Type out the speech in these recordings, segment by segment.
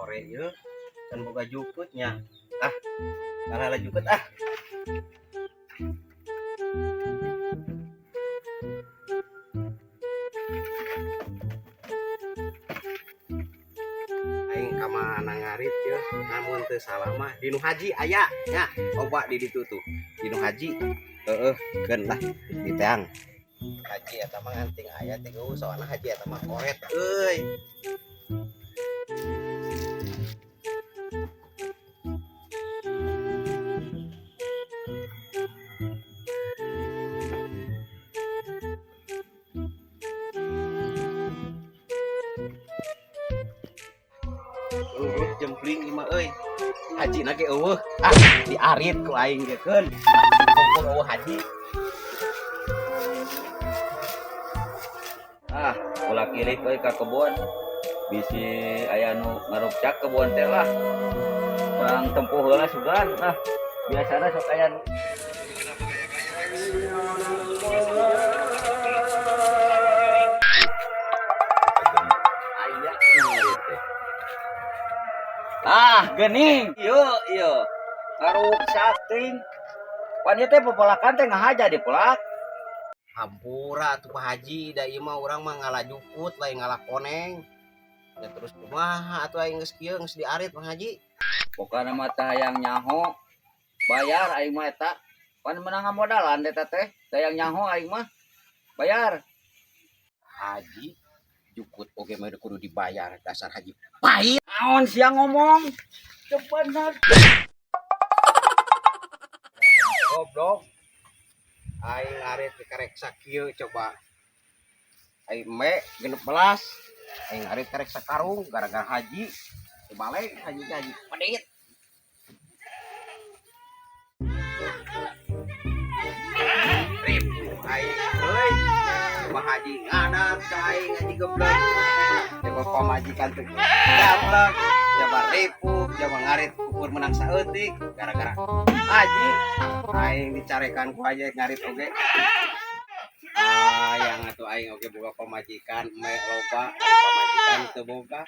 sore yeuh can boga jukutnya. Ah, kalah jukut ah. Aing ka mana ngarit yeuh, namun teu salah mah di Nu Haji aya nya. Coba di ditu tuh. Di Nu Haji. Heeh, keun lah di teang. Haji eta mah nganting aya teh soalna haji eta mah koret euy. Jempling imah euy. Haji na ge eueuh. Ah, diarit ku aing ge keun. Kumpul eueuh haji. Ah, ulah kilik euy ka kebon. Bisi aya nu ngarukcak kebon teh lah. Urang tempuh heula sugan. Ah, biasana sok aya nu aya ieu teh. Ah, geuning. Ieu. Ngarukcak teuing. Pan ieu teh popolakan teh ngahaja di pelak. Hampura tuh Pak Haji, da ieu mah urang mah ngalah jukut lain ngalah koneng. Ya terus kumaha atuh aing geus kieu geus diarit Pak Haji. Pokona mah teh hayang nyaho. Bayar aing mah eta. Pan menang modalan eta teh. Hayang nyaho aing mah. Bayar. Haji jukut oge mah kudu dibayar, dasar haji pahit. Naon siang ngomong? Cepetan. Goblok. Aing ngarit karek sakieu coba. Aing me 16. Aing ngarit karek sakarung gara-gara haji. Sebalik haji pedit. Rip aing euy. Mah haji ngadap ka aing haji goblok. Coba pamajikan teh. Gablok. Coba ripu, coba ngarit ukur menang saeutik gara-gara haji. Aing dicarekan ku aja ngarit oge. Yang atuh aing oge boga pamajikan me loba, pamajikan teu boga.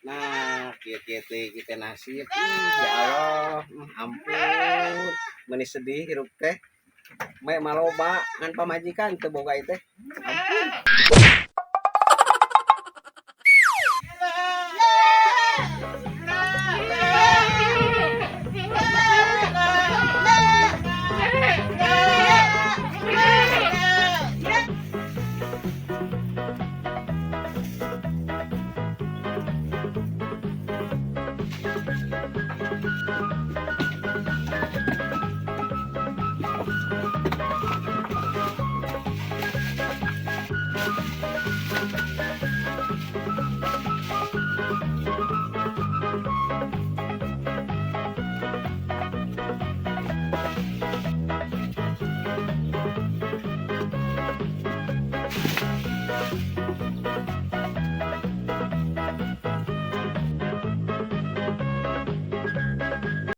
Nah, kieu-kieu teh kita nasib. Ya Allah, ampun. Meuni sedih hirup teh. Me maloba ngan pamajikan teu boga ieu teh. Ampun.